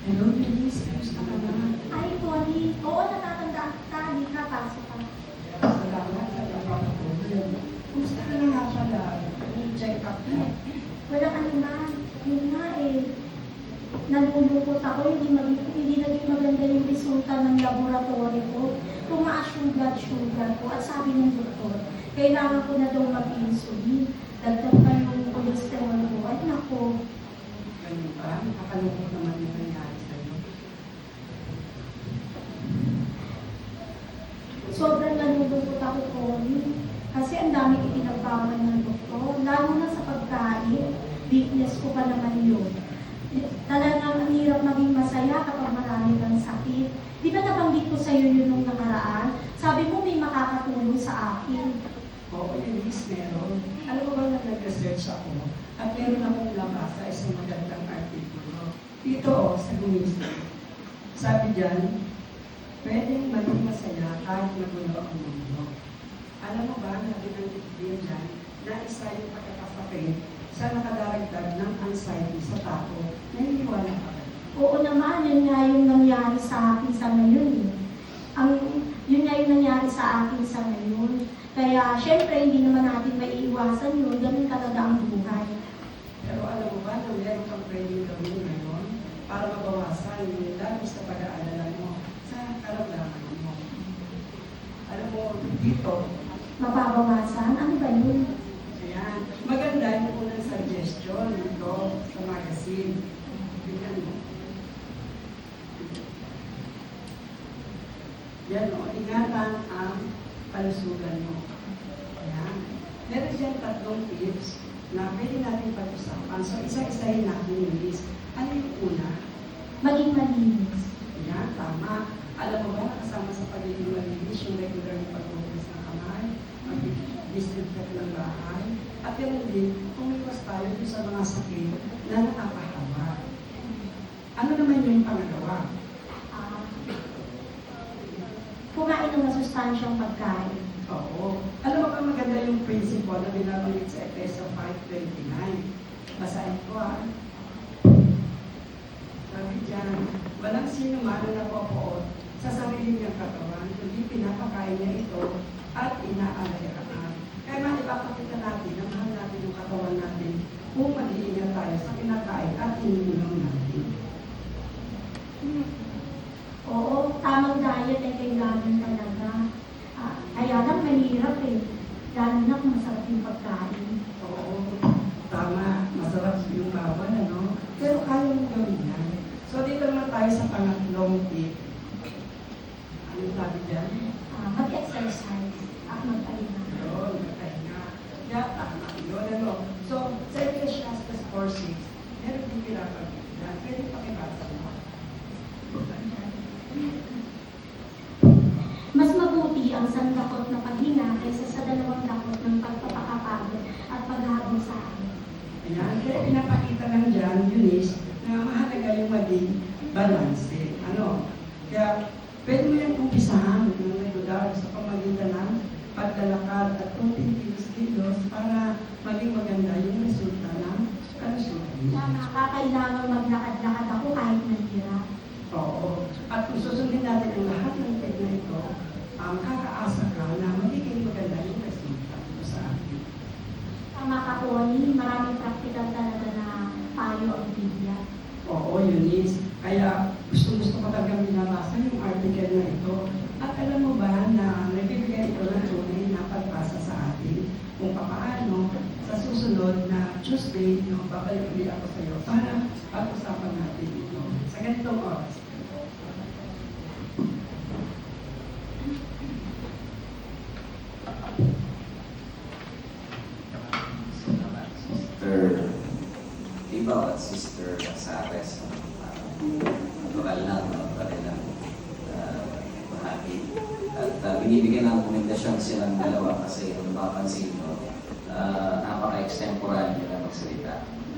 Hello, Denise. Kamusta ka na? Ay, Tony. Oo, natatandaan kita. Hindi ka, pasok ka. Salamat sa pagpapatuloy. Kumusta ka na nga pala? I-check up na. Wala ka naman. Yun nga eh. Nalulungkot ako. Hindi naging maganda yung resulta ng laboratory ko. Tumaas yung blood sugar ko. At sabi ng doktor, kailangan ko na daw mag-insulin. Dagdag pa yung cholesterol ko. Ay, nako. Ganun pa? Nakakalungkot naman yung nangyari sa'yo. Sobrang nalulungkot ako, Tony. Kasi ang dami ipinagbawal ng doktor. Lalo na sa pagkain. Weakness ko pa naman yun. Talagang ang hirap maging masaya kapag marami kang sakit. Di ba nabanggit ko sa'yo yun nung nakaraan? Sabi mo may makakatulong sa akin. Oo, Denise, meron. Alam mo ba na nag-research ako? At meron akong nabasa isang magandang artikulo. Dito, sa Gumisa. Sabi dyan, pwedeng maging masaya kahit magulo ang mundo. Alam mo ba na binanggit din dyan na isa yung pagkakasakit sa nakadaragdag ng anxiety sa tao? Naniniwala ka ba? Oo naman, yun nga yung nangyari sa akin sa ngayon eh. Yun nga yung nangyari sa akin sa ngayon. Kaya, syempre, hindi naman natin maiiwasan yun. Ganun talaga ang buhay. Pero alam mo ba na meron kang pwedeng gawin ngayon para mabawasan yung lalo sa pag-aalala mo sa karamdaman mo? Alam mo, dito, Mababawasan? Ano ba yun? ayan, maganda yung unang suggestion nito sa magazine. Tingnan mo. Yan o, ingatan ang kalusugan mo. Ayan. Meron dyan 3 tips na pwede natin pag-usapan. So, isa-isahin natin yung list. Ano yung una? Maging malinis. Ayan, tama. Alam mo ba, kasama sa pagiging malinis yung regular na pag-ugas ng kamay, mag-disinfect ng bahay, at yun din, umiwas tayo sa mga sakit na nakakahawa. Ano naman yung pangalawa? Kumain ng masustansyang pagkain. Oo. Alam mo ba maganda yung principle na binabanggit sa Efeso 5:29? Basahin ko Sabi dyan, walang sino man na napopoot sa sarili niyang katawan, kundi pinapakain niya ito at inaalagaan. Kaya man ipapakita natin na mahal natin yung katawan natin kung mag-iingat tayo sa kinakain at iniinom natin. Oo, tamang diet ay kailangan talaga. Kaya lang mahirap eh. Lalo na kung masarap yung pagkain. Oo, tama. Masarap yung bawal, ano? Pero kaya mo gawin yan. So, dito naman tayo sa pangatlong tip. Ano sabi dyan? Mag-exercise at magpahinga. Yun, magpahinga. Yeah, tama. Yun, ano? So, sa Ecclesiastes 4:6, meron din pinapagod yan. Pwede pakibasa mo. Mas mabuti ang sandakot na paghinga kaysa sa 2 dakot ng pagpapakapagod at paghahabol sa akin. Ayan, kaya pinapakita lang dyan, Eunice, na mahalaga yung maging balance. Ano? Kaya, pwede mo yung umpisahan ng regular sa pamagitan ng paglalakad at kunting kilos-kilos para maging maganda yung resulta ng kalusugan. Kailangan maglakad-lakad ako kahit mahirap. Oo. At kung susundin natin ang lahat ng tip na ito, kakaasa ka na magiging maganda yung resulta sa atin. Tama ka, Connie. Maraming practical talaga na payo ang Biblia. Oo, Eunice. Kaya gusto ko talagang binabasa yung article na ito. At alam mo ba na nagbibigay ito ng tunay na pagbasa sa atin kung paano sa susunod na Tuesday, babalik ulit ako sa iyo para pag-usapan natin ito sa ganitong oras. Sister Ibaw at Sister Sares, lokal lang, lokal lang, bahagi. At binibigyan ng komendasyon silang dalawa kasi kung mapapansin mo, napaka-extemporal nila magsalita.